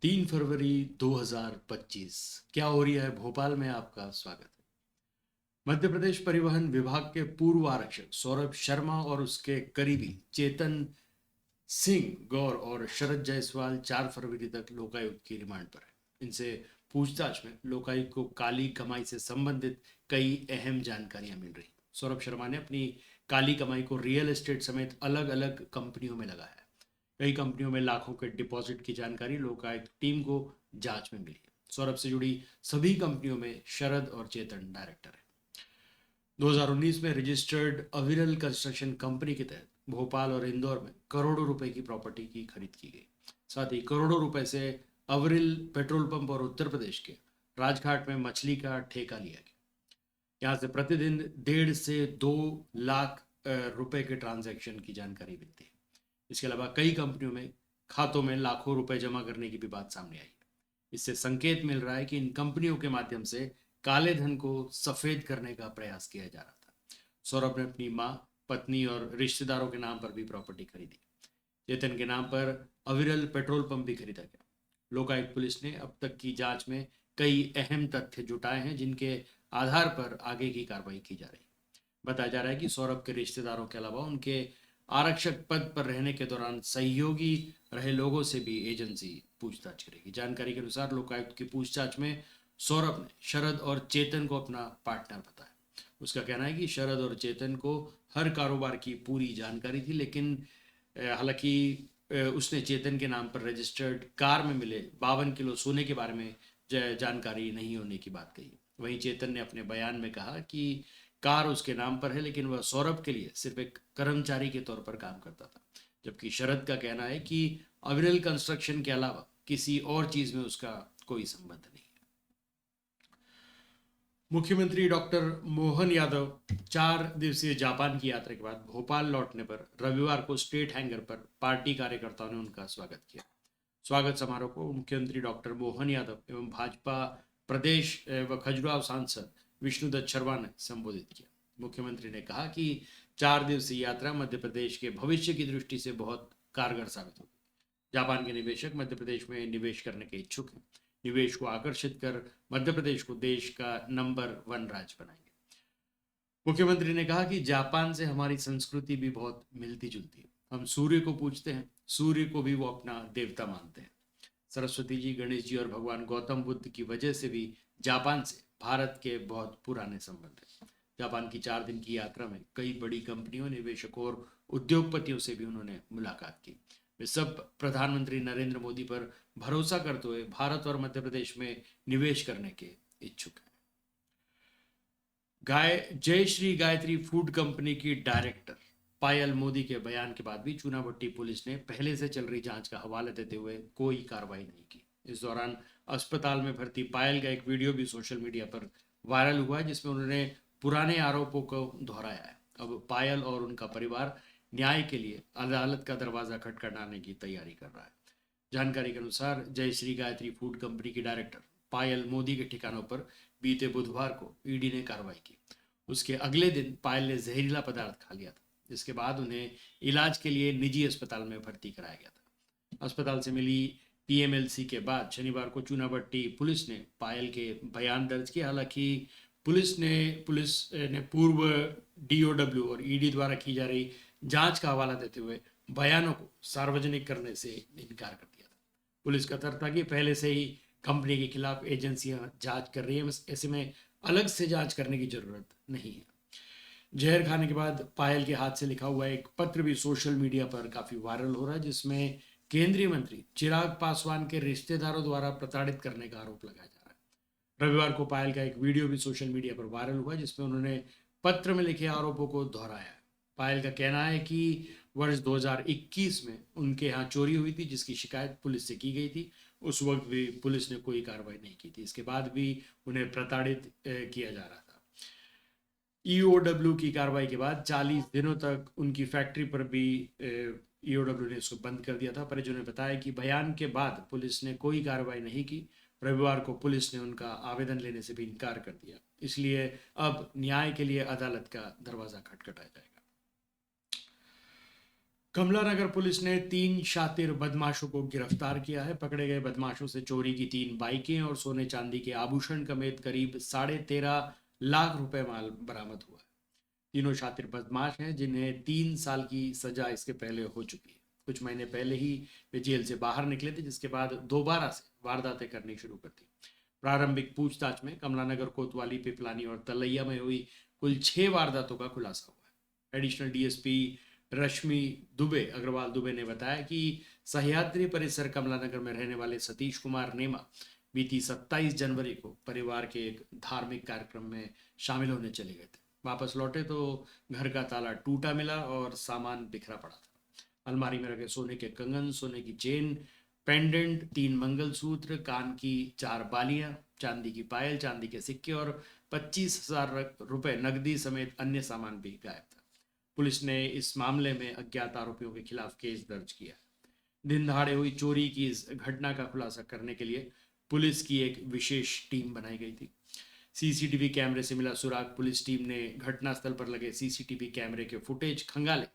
3 फरवरी 2025। क्या हो रही है भोपाल में? आपका स्वागत है। मध्य प्रदेश परिवहन विभाग के पूर्व आरक्षक सौरभ शर्मा और उसके करीबी चेतन सिंह गौर और शरद जायसवाल 4 फरवरी तक लोकायुक्त की रिमांड पर है। इनसे पूछताछ में लोकायुक्त को काली कमाई से संबंधित कई अहम जानकारियां मिल रही। सौरभ शर्मा ने अपनी काली कमाई को रियल एस्टेट समेत अलग अलग कंपनियों में लगाया है। कई कंपनियों में लाखों के डिपॉजिट की जानकारी लोकायुक्त टीम को जांच में मिली है। सौरभ से जुड़ी सभी कंपनियों में शरद और चेतन डायरेक्टर है। 2019 में रजिस्टर्ड अविरल कंस्ट्रक्शन कंपनी के तहत भोपाल और इंदौर में करोड़ों रुपए की प्रॉपर्टी की खरीद की गई। साथ ही करोड़ों रुपए से अविरल पेट्रोल पंप और उत्तर प्रदेश के राजघाट में मछली का ठेका लिया गया। यहाँ से प्रतिदिन 1.5 से 2 लाख रुपए के ट्रांजैक्शन की जानकारी मिलती है। इसके अलावा कई कंपनियों में खातों में लाखों रुपए जमा करने की भी बात सामने आई है। इससे संकेत मिल रहा है कि इन कंपनियों के माध्यम से काले धन को सफेद करने का प्रयास किया जा रहा था। सौरभ ने अपनी माँ, पत्नी और रिश्तेदारों के नाम पर भी प्रॉपर्टी खरीदी। चेतन के नाम पर अविरल पेट्रोल पंप भी खरीदा गया। लोकायुक्त पुलिस ने अब तक की जांच में कई अहम तथ्य जुटाए हैं, जिनके आधार पर आगे की कार्रवाई की जा रही है। बताया जा रहा है कि सौरभ के रिश्तेदारों के अलावा उनके आरक्षक पद पर रहने के दौरान सहयोगी रहे लोगों से भी एजेंसी पूछताछ करेगी। जानकारी के अनुसार लोकायुक्त की पूछताछ में सौरभ ने शरद और चेतन को अपना पार्टनर बताया। उसका कहना है कि शरद और चेतन को हर कारोबार की पूरी जानकारी थी, लेकिन हालांकि उसने चेतन के नाम पर रजिस्टर्ड कार में मिले 52 किलो सोने के बारे में जानकारी नहीं होने की बात कही। वहीं चेतन ने अपने बयान में कहा कि कार उसके नाम पर है, लेकिन वह सौरभ के लिए सिर्फ एक कर्मचारी के तौर पर काम करता था। जबकि शरद का कहना है कि अविरल कंस्ट्रक्शन के अलावा किसी और चीज में उसका कोई संबंध नहीं। मुख्यमंत्री डॉक्टर मोहन यादव 4 दिवसीय जापान की यात्रा के बाद भोपाल लौटने पर रविवार को स्टेट हैंगर पर पार्टी कार्यकर्ताओं ने उनका स्वागत किया। स्वागत समारोह को मुख्यमंत्री डॉक्टर मोहन यादव एवं भाजपा प्रदेश व खजुराहो सांसद विष्णुदत्त शर्मा ने संबोधित किया। मुख्यमंत्री ने कहा कि 4 दिवसीय यात्रा मध्य प्रदेश के भविष्य की दृष्टि से बहुत कारगर साबित होगी। जापान के निवेशक मध्य प्रदेश में निवेश करने के इच्छुक हैं। निवेश को आकर्षित कर मध्य प्रदेश को देश का नंबर 1 राज्य बनाएंगे। मुख्यमंत्री ने कहा कि जापान से हमारी संस्कृति भी बहुत मिलती जुलती है। हम सूर्य को पूजते हैं, सूर्य को भी वो अपना देवता मानते हैं। सरस्वती जी, गणेश जी और भगवान गौतम बुद्ध की वजह से भी जापान से भारत के बहुत पुराने संबंध हैं। जापान की 4 दिन की यात्रा में कई बड़ी कंपनियों, निवेशकों और उद्योगपतियों से भी उन्होंने मुलाकात की। वे सब प्रधानमंत्री नरेंद्र मोदी पर भरोसा करते हुए भारत और मध्य प्रदेश में निवेश करने के इच्छुक हैं। जय श्री गायत्री फूड कंपनी की डायरेक्टर पायल मोदी के बयान के बाद भी चूनाभट्टी पुलिस ने पहले से चल रही जांच का हवाला देते हुए कोई कार्रवाई नहीं की। इस दौरान अस्पताल में भर्ती पायल का एक वीडियो भी सोशल मीडिया पर वायरल हुआ है, जिसमें उन्होंने पुराने आरोपों को दोहराया है। अब पायल और उनका परिवार न्याय के लिए अदालत का दरवाजा खटखटाने की तैयारी कर रहा है। जानकारी के अनुसार जय श्री गायत्री फूड कंपनी की डायरेक्टर पायल मोदी के ठिकानों पर बीते बुधवार को ईडी ने कार्रवाई की। उसके अगले दिन पायल ने जहरीला पदार्थ खा लिया था, जिसके बाद उन्हें इलाज के लिए निजी अस्पताल में भर्ती कराया गया था। अस्पताल से मिली पीएमएलसी के बाद शनिवार को चूनाभट्टी पुलिस ने पायल के बयान दर्ज किए। हालांकि पुलिस ने पूर्व डीओडब्ल्यू और ईडी द्वारा की जा रही जांच का हवाला देते हुए बयानों को सार्वजनिक करने से इनकार कर दिया था। पुलिस का तर्क था कि पहले से ही कंपनी के खिलाफ एजेंसियां जांच कर रही है, ऐसे में अलग से जांच करने की जरूरत नहीं है। जहर खाने के बाद पायल के हाथ से लिखा हुआ एक पत्र भी सोशल मीडिया पर काफी वायरल हो रहा है, जिसमें केंद्रीय मंत्री चिराग पासवान के रिश्तेदारों द्वारा प्रताड़ित करने का आरोप लगाया जा रहा है। रविवार को पायल का एक वीडियो भी सोशल मीडिया पर वायरल हुआ, जिसमें उन्होंने पत्र में लिखे आरोपों को दोहराया है। पायल का कहना है कि वर्ष 2021 में उनके यहाँ चोरी हुई थी, जिसकी शिकायत पुलिस से की गई थी। उस वक्त भी पुलिस ने कोई कार्रवाई नहीं की थी। इसके बाद भी उन्हें प्रताड़ित किया जा रहा था। ईओडब्ल्यू की कार्रवाई के बाद 40 दिनों तक उनकी फैक्ट्री पर भी ईओडब्ल्यू ने इसको बंद कर दिया था। परिजनों ने बताया कि बयान के बाद पुलिस ने कोई कार्रवाई नहीं की। रविवार को पुलिस ने उनका आवेदन लेने से भी इनकार कर दिया। इसलिए अब न्याय के लिए अदालत का दरवाजा खटखटाया जाएगा। कमला नगर पुलिस ने 3 शातिर बदमाशों को गिरफ्तार किया है। पकड़े गए बदमाशों से चोरी की 3 बाइकें और सोने चांदी के आभूषण समेत करीब 13.5 लाख रुपए माल बरामद हुआ है। तीनों शातिर बदमाश हैं जिन्हें 3 साल की सजा इसके पहले हो चुकी है। कुछ महीने पहले ही वे जेल से बाहर निकले थे, जिसके बाद दोबारा से वारदातें करनी शुरू कर दी। प्रारंभिक पूछताछ में कमलानगर, कोतवाली, पिपलानी और तलैया में हुई कुल 6 वारदातों का खुलासा हुआ है। एडिशनल डीएसपी रश्मि अग्रवाल दुबे ने बताया कि सह्याद्री परिसर कमलानगर में रहने वाले सतीश कुमार नेमा बीती 27 जनवरी को परिवार के एक धार्मिक कार्यक्रम में शामिल होने चले गए थे। वापस लौटे तो घर का ताला टूटा मिला और सामान बिखरा पड़ा था। अलमारी में रखे सोने के कंगन, सोने की चेन, पेंडेंट, 3 मंगलसूत्र, कान की 4 बालियां, चांदी की पायल, चांदी के सिक्के और 25,000 रुपए नकदी समेत अन्य सामान भी गायब था। पुलिस ने इस मामले में अज्ञात आरोपियों के खिलाफ केस दर्ज किया। दिन दहाड़े हुई चोरी की इस घटना का खुलासा करने के लिए पुलिस की एक विशेष टीम बनाई गई थी। सीसीटीवी कैमरे से मिला सुराग पुलिस टीम ने घटनास्थल पर लगे सीसीटीवी कैमरे के फुटेज खंगाले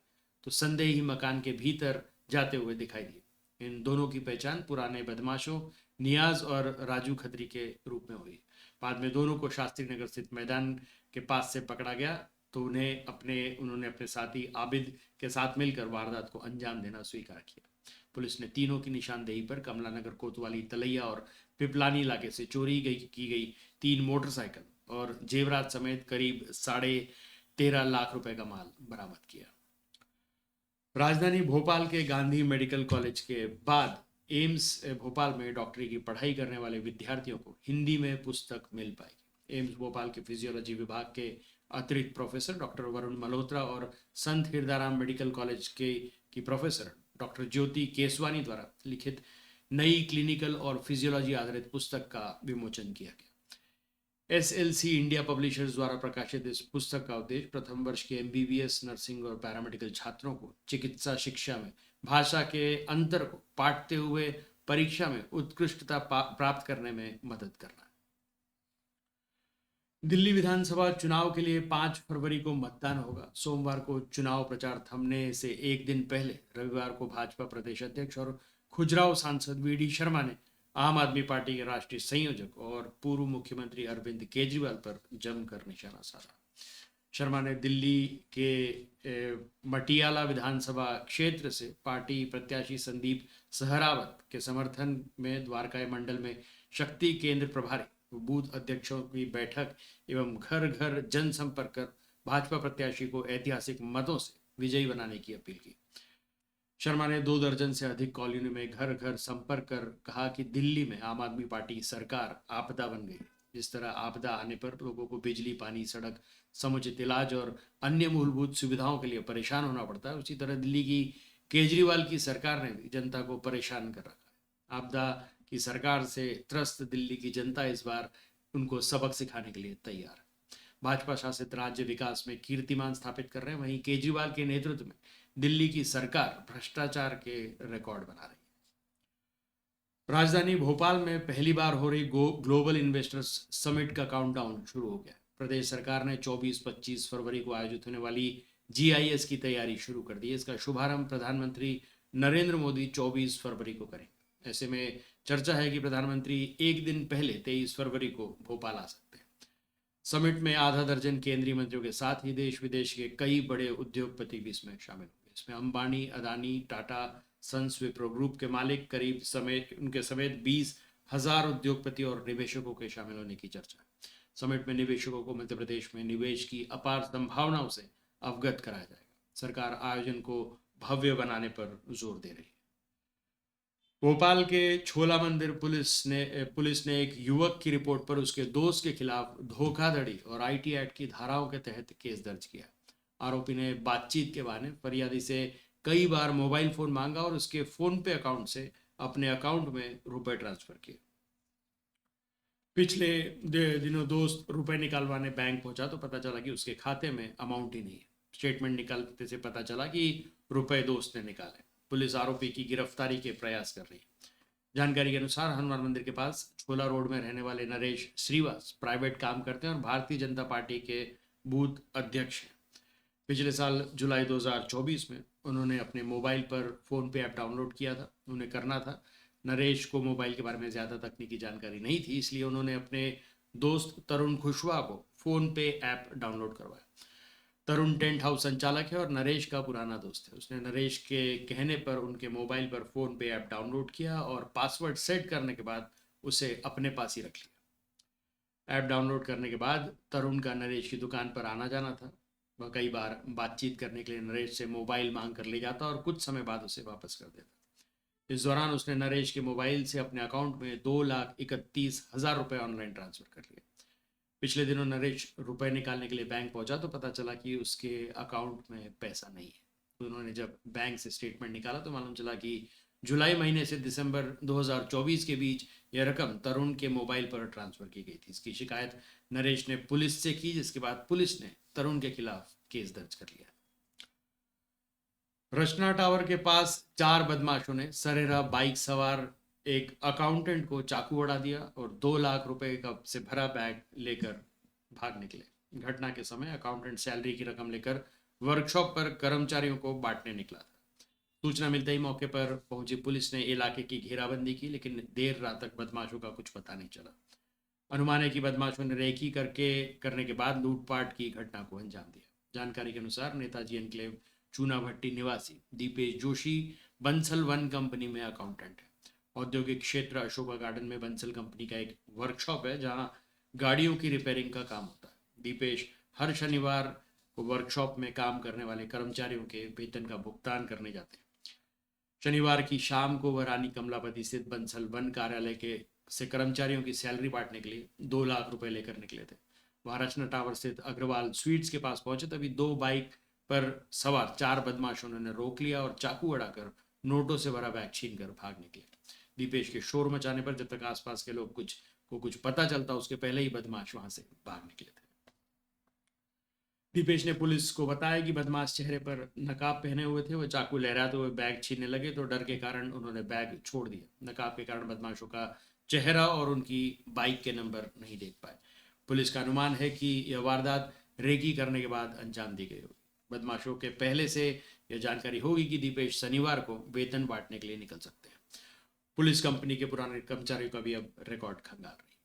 तो संदेही मकान के भीतर जाते हुए दिखाई दिए। इन दोनों की पहचान पुराने बदमाशों नियाज और राजू खत्री के रूप में हुई। बाद में दोनों को शास्त्री नगर स्थित मैदान के पास से पकड़ा गया तो उन्होंने अपने साथी आबिद के साथ मिलकर वारदात को अंजाम देना स्वीकार किया। पुलिस ने तीनों की निशानदेही पर कमलानगर, कोतवाली, तलैया और पिपलानी इलाके से की गई 3 मोटरसाइकिल और जेवरात समेत करीब 13.5 लाख रुपए का माल बरामद किया। राजधानी भोपाल के गांधी मेडिकल कॉलेज के बाद एम्स भोपाल में डॉक्टरी की पढ़ाई करने वाले विद्यार्थियों को हिंदी में पुस्तक मिल पाएगी। एम्स भोपाल के फिजियोलॉजी विभाग के अतिरिक्त प्रोफेसर डॉक्टर वरुण मल्होत्रा और संत हिरदाराम मेडिकल कॉलेज की प्रोफेसर डॉक्टर ज्योति केसवानी द्वारा लिखित नई क्लिनिकल और फिजियोलॉजी आधारित पुस्तक का विमोचन किया गया। एसएलसी इंडिया पब्लिशर्स द्वारा प्रकाशित इस पुस्तक का उद्देश्य प्रथम वर्ष के एमबीबीएस, नर्सिंग और पैरामेडिकल छात्रों को चिकित्सा शिक्षा में भाषा के अंतर को पाटते हुए परीक्षा में उत्कृष्टता प्राप्त करने में मदद करना है। दिल्ली विधानसभा चुनाव के लिए 5 फरवरी को मतदान होगा। सोमवार को चुनाव प्रचार थमने से एक दिन पहले रविवार को भाजपा प्रदेश अध्यक्ष और खुजराहो सांसद वीडी शर्मा ने आम आदमी पार्टी के राष्ट्रीय संयोजक और पूर्व मुख्यमंत्री अरविंद केजरीवाल पर जमकर निशाना साधा। शर्मा ने दिल्ली के मटियाला विधानसभा क्षेत्र से पार्टी प्रत्याशी संदीप सहरावत के समर्थन में द्वारका मंडल में शक्ति केंद्र प्रभारी, बूथ अध्यक्षों की बैठक एवं घर घर जनसंपर्क कर भाजपा प्रत्याशी को ऐतिहासिक मतों से विजयी बनाने की अपील की। शर्मा ने 2 दर्जन से अधिक कॉलोनी में घर घर संपर्क कर कहा कि दिल्ली में आम आदमी पार्टी सरकार आपदा बन गई। जिस तरह आपदा आने पर लोगों को बिजली, पानी, सड़क, समुचित इलाज और अन्य मूलभूत सुविधाओं के लिए परेशान होना पड़ता है, उसी तरह दिल्ली की केजरीवाल की सरकार ने भी जनता को परेशान कर रखा है। आपदा की सरकार से त्रस्त दिल्ली की जनता इस बार उनको सबक सिखाने के लिए तैयार है। भाजपा शासित राज्य विकास में कीर्तिमान स्थापित कर रहे हैं, वहीं केजरीवाल के नेतृत्व में दिल्ली की सरकार भ्रष्टाचार के रिकॉर्ड बना रही है। राजधानी भोपाल में पहली बार हो रही ग्लोबल इन्वेस्टर्स समिट का काउंटडाउन शुरू हो गया। प्रदेश सरकार ने 24-25 फरवरी को आयोजित होने वाली जीआईएस की तैयारी शुरू कर दी है। इसका शुभारंभ प्रधानमंत्री नरेंद्र मोदी 24 फरवरी को करेंगे। ऐसे में चर्चा है कि प्रधानमंत्री एक दिन पहले 23 फरवरी को भोपाल आ सकते हैं। समिट में आधा दर्जन केंद्रीय मंत्रियों के साथ ही देश विदेश के कई बड़े उद्योगपति भी इसमें शामिल होंगे। इसमें अंबानी, अदानी, टाटा सन्स, विप्रो ग्रुप के मालिक करीब उनके समेत 20,000 उद्योगपति और निवेशकों के शामिल होने की चर्चा है। समिट में निवेशकों को मध्य प्रदेश में निवेश की अपार संभावनाओं से अवगत कराया जाएगा। सरकार आयोजन को भव्य बनाने पर जोर दे रही है। भोपाल के छोला मंदिर पुलिस ने एक युवक की रिपोर्ट पर उसके दोस्त के खिलाफ धोखाधड़ी और आईटी एक्ट की धाराओं के तहत केस दर्ज किया। आरोपी ने बातचीत के बहाने फरियादी से कई बार मोबाइल फोन मांगा और उसके फोन पे अकाउंट से अपने अकाउंट में रुपए ट्रांसफर किए। पिछले दिनों दोस्त रुपए निकालवाने बैंक पहुंचा तो पता चला कि उसके खाते में अमाउंट ही नहीं है। स्टेटमेंट निकालते से पता चला कि रुपए दोस्त ने निकाले। पुलिस आरोपी की गिरफ्तारी के प्रयास कर रही है। जानकारी के अनुसार हनुमान मंदिर के पास छोला रोड में रहने वाले नरेश श्रीवास प्राइवेट काम करते हैं और भारतीय जनता पार्टी के बूथ अध्यक्ष हैं। पिछले साल जुलाई 2024 में उन्होंने अपने मोबाइल पर फ़ोन पे ऐप डाउनलोड किया था। उन्हें करना था। नरेश को मोबाइल के बारे में ज़्यादा तकनीकी जानकारी नहीं थी, इसलिए उन्होंने अपने दोस्त तरुण कुशवाहा को फ़ोन पे ऐप डाउनलोड करवाया। तरुण टेंट हाउस संचालक है और नरेश का पुराना दोस्त है। उसने नरेश के कहने पर उनके मोबाइल पर फ़ोन पे ऐप डाउनलोड किया और पासवर्ड सेट करने के बाद उसे अपने पास ही रख लिया। ऐप डाउनलोड करने के बाद तरुण का नरेश की दुकान पर आना जाना था। वह कई बार बातचीत करने के लिए नरेश से मोबाइल मांग कर ले जाता और कुछ समय बाद उसे वापस कर देता। इस दौरान उसने नरेश के मोबाइल से अपने अकाउंट में 2,31,000 रुपये ऑनलाइन ट्रांसफ़र कर लिए। पिछले दिनों नरेश रुपए निकालने के लिए बैंक पहुंचा तो पता चला कि उसके अकाउंट में पैसा नहीं है। तो उन्होंने जब बैंक से स्टेटमेंट निकाला तो मालूम चला कि जुलाई महीने से दिसंबर 2024 के बीच यह रकम तरुण के मोबाइल पर ट्रांसफ़र की गई थी। इसकी शिकायत नरेश ने पुलिस से की, जिसके बाद पुलिस ने तरुण के खिलाफ केस दर्ज कर लिया। रचना टावर के पास 4 बदमाशों ने सरेरा बाइक सवार एक अकाउंटेंट को चाकू अड़ा दिया और 2 लाख रुपए का से भरा बैग लेकर भाग निकले। घटना के समय अकाउंटेंट सैलरी की रकम लेकर वर्कशॉप पर कर्मचारियों को बांटने निकला था। सूचना मिलते ही मौके पर पहुंची पुलिस ने इलाके की घेराबंदी की, लेकिन देर रात तक बदमाशों का कुछ पता नहीं चला। अनुमान है कि बदमाशों ने रेकी करने के बाद लूटपाट की घटना को अंजाम दिया। जानकारी के अनुसार नेताजी एनक्लेव चूनाभट्टी निवासी दीपेश जोशी बंसल वन कंपनी में अकाउंटेंट है। औद्योगिक क्षेत्र अशोका गार्डन में बंसल कंपनी का एक वर्कशॉप है जहां गाड़ियों की रिपेयरिंग का काम होता है। दीपेश हर शनिवार को वर्कशॉप में काम करने वाले कर्मचारियों के वेतन का भुगतान करने जाते हैं। शनिवार की शाम को वह रानी कमलापति स्थित बंसल वन कार्यालय के से कर्मचारियों की सैलरी बांटने के लिए 2 लाख रुपए लेकर निकले थे। वहां रचना टावर स्थित अग्रवाल स्वीट्स के पास पहुंचे तभी 2 बाइक पर सवार 4 बदमाशों ने रोक लिया और चाकू अड़ाकर नोटों से भरा बैग छीनकर भाग निकले। दीपेश के शोर मचाने पर जब तक आसपास के लोग कुछ पता चलता, उसके पहले ही बदमाश वहां से भाग निकले थे। दीपेश ने पुलिस को बताया कि बदमाश चेहरे पर नकाब पहने हुए थे। वह चाकू लहराते हुए बैग छीनने लगे तो डर के कारण उन्होंने बैग छोड़ दिया। नकाब के कारण बदमाशों का चेहरा और उनकी बाइक के नंबर नहीं देख पाए। पुलिस का अनुमान है कि यह वारदात रेकी करने के बाद अंजाम दी गई होगी। बदमाशों के पहले से यह जानकारी होगी कि दीपेश शनिवार को वेतन बांटने के लिए निकल सकते हैं। पुलिस कंपनी के पुराने कर्मचारियों का भी अब रिकॉर्ड खंगाल रही है।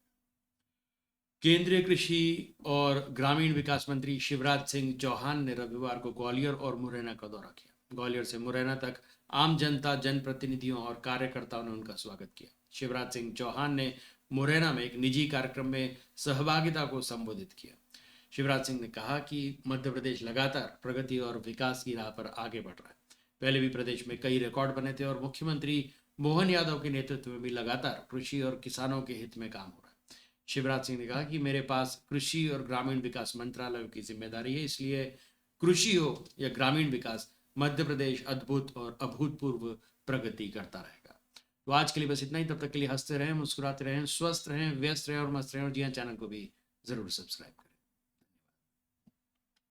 केंद्रीय कृषि और ग्रामीण विकास मंत्री शिवराज सिंह चौहान ने रविवार को ग्वालियर और मुरैना का दौरा किया। ग्वालियर से मुरैना तक आम जनता, जनप्रतिनिधियों और कार्यकर्ताओं ने उनका स्वागत किया। शिवराज सिंह चौहान ने मुरैना में एक निजी कार्यक्रम में सहभागिता को संबोधित किया। शिवराज सिंह ने कहा कि मध्य प्रदेश लगातार प्रगति और विकास की राह पर आगे बढ़ रहा है। पहले भी प्रदेश में कई रिकॉर्ड बने थे और मुख्यमंत्री मोहन यादव के नेतृत्व में भी लगातार कृषि और किसानों के हित में काम हो रहा है। शिवराज सिंह ने कहा कि मेरे पास कृषि और ग्रामीण विकास मंत्रालय की जिम्मेदारी है, इसलिए कृषि हो या ग्रामीण विकास, मध्य प्रदेश अद्भुत और अभूतपूर्व प्रगति करता रहेगा। तो आज के लिए बस इतना ही। तब तक के लिए हंसते रहें, मुस्कुराते रहें, स्वस्थ रहें, व्यस्त रहें और मस्त रहें। और जी हाँ, चैनल को भी जरूर सब्सक्राइब करें।